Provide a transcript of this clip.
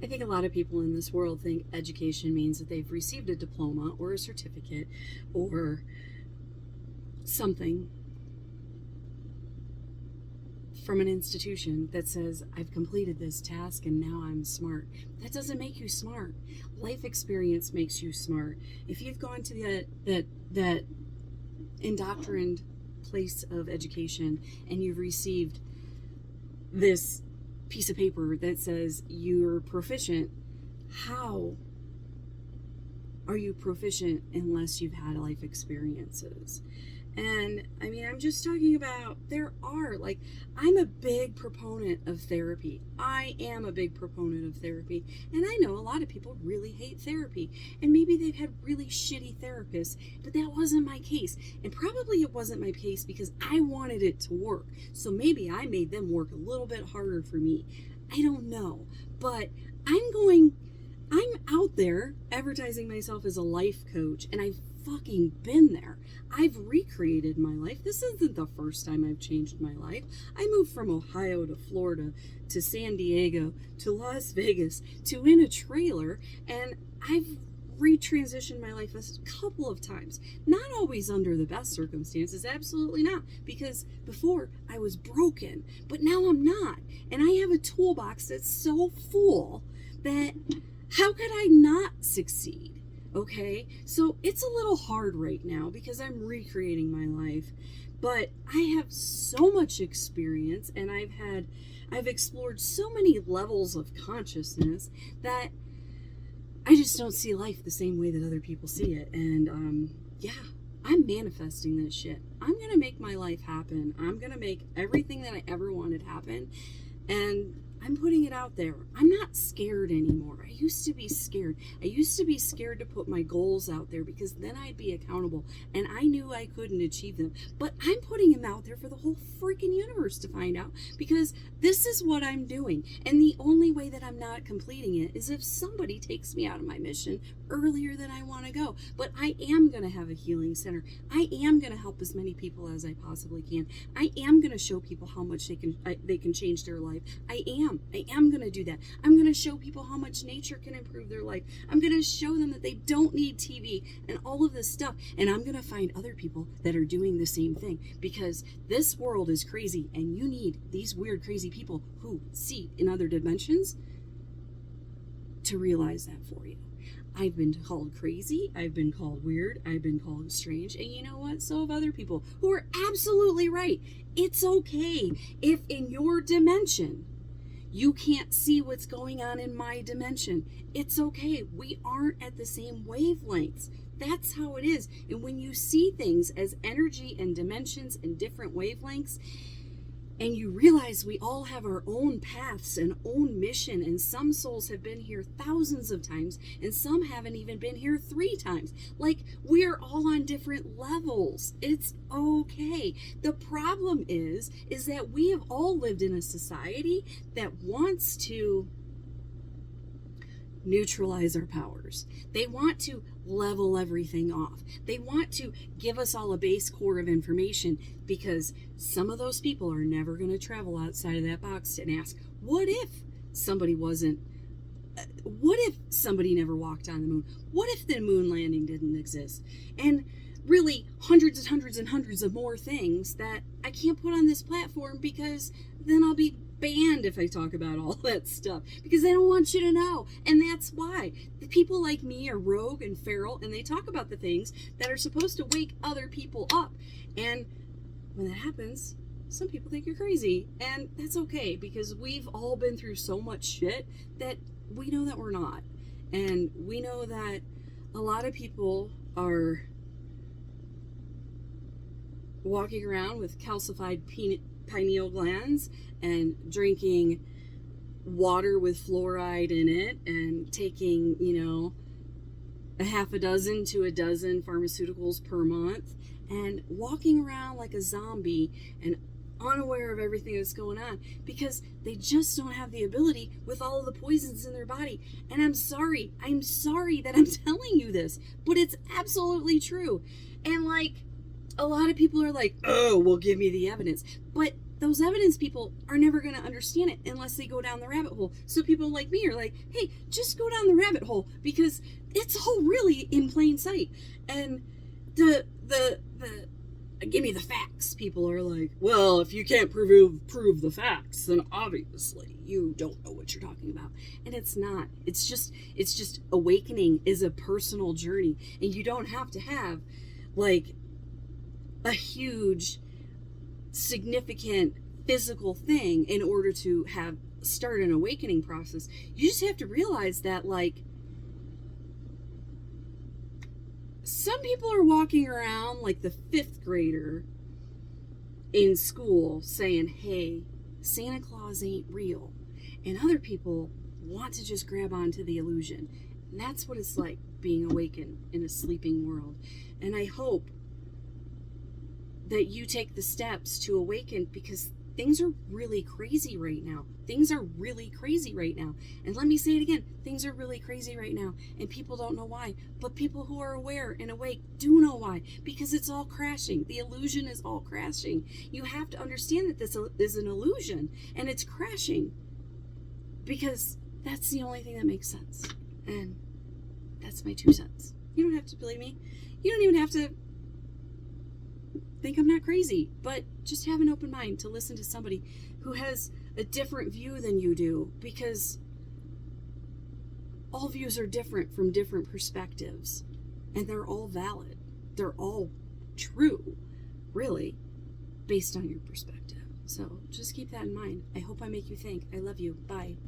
I think a lot of people in this world think education means that they've received a diploma or a certificate or something from an institution that says, I've completed this task and now I'm smart. That doesn't make you smart. Life experience makes you smart. If you've gone to that indoctrined place of education and you've received this piece of paper that says you're proficient, how are you proficient unless you've had life experiences? And I mean, I'm just talking about, I'm a big proponent of therapy. I am a big proponent of therapy. And I know a lot of people really hate therapy. And maybe they've had really shitty therapists, but that wasn't my case. And probably it wasn't my case because I wanted it to work. So maybe I made them work a little bit harder for me. I don't know. But I'm out there advertising myself as a life coach, and I've fucking been there. I've recreated my life. This isn't the first time I've changed my life. I moved from Ohio to Florida to San Diego to Las Vegas to in a trailer, and I've retransitioned my life a couple of times. Not always under the best circumstances, absolutely not, because before I was broken, but now I'm not. And I have a toolbox that's so full that how could I not succeed? Okay, so it's a little hard right now because I'm recreating my life, but I have so much experience and I've explored so many levels of consciousness that I just don't see life the same way that other people see it. And yeah, I'm manifesting this shit. I'm gonna make my life happen. I'm gonna make everything that I ever wanted happen, and I'm putting it out there. I'm not scared anymore. I used to be scared. I used to be scared to put my goals out there because then I'd be accountable and I knew I couldn't achieve them. But I'm putting them out there for the whole freaking universe to find out because this is what I'm doing. And the only way that I'm not completing it is if somebody takes me out of my mission earlier than I want to go. But I am going to have a healing center. I am going to help as many people as I possibly can. I am going to show people how much they can change their life. I am going to do that. I'm going to show people how much nature can improve their life. I'm going to show them that they don't need TV and all of this stuff. And I'm going to find other people that are doing the same thing because this world is crazy and you need these weird, crazy people who see in other dimensions to realize that for you. I've been called crazy, I've been called weird, I've been called strange, and you know what? So have other people who are absolutely right. It's okay if in your dimension you can't see what's going on in my dimension. It's okay. We aren't at the same wavelengths. That's how it is. And when you see things as energy and dimensions and different wavelengths, and you realize we all have our own paths and own mission, and some souls have been here thousands of times, and some haven't even been here 3 times. Like, we're all on different levels. It's okay. The problem is that we have all lived in a society that wants to neutralize our powers. They want to level everything off. They want to give us all a base core of information because some of those people are never going to travel outside of that box and ask, what if somebody never walked on the moon? What if the moon landing didn't exist? And really hundreds and hundreds and hundreds of more things that I can't put on this platform because then I'll be banned if I talk about all that stuff because they don't want you to know. And that's why the people like me are rogue and feral, and they talk about the things that are supposed to wake other people up. And when that happens, some people think you're crazy, and that's okay because we've all been through so much shit that we know that we're not. And we know that a lot of people are walking around with calcified pineal glands and drinking water with fluoride in it and taking, a half a dozen to a dozen pharmaceuticals per month and walking around like a zombie and unaware of everything that's going on because they just don't have the ability with all of the poisons in their body. And I'm sorry that I'm telling you this, but it's absolutely true. And a lot of people are like, oh, well, give me the evidence. But those evidence people are never going to understand it unless they go down the rabbit hole. So people like me are like, hey, just go down the rabbit hole because it's all really in plain sight. And the give me the facts people are like, well, if you can't prove the facts, then obviously you don't know what you're talking about. And it's not. It's just awakening is a personal journey, and you don't have to have like a huge significant physical thing in order to start an awakening process. You just have to realize that, like, some people are walking around like the 5th grader in school saying, hey, Santa Claus ain't real. And other people want to just grab onto the illusion. And that's what it's like being awakened in a sleeping world. And I hope that you take the steps to awaken, because things are really crazy right now. Things are really crazy right now. And let me say it again, things are really crazy right now. And people don't know why. But people who are aware and awake do know why. Because it's all crashing. The illusion is all crashing. You have to understand that this is an illusion. And it's crashing. Because that's the only thing that makes sense. And that's my 2 cents. You don't have to believe me. You don't even have to think I'm not crazy, but just have an open mind to listen to somebody who has a different view than you do, because all views are different from different perspectives, and they're all valid. They're all true, really, based on your perspective. So just keep that in mind. I hope I make you think. I love you. Bye.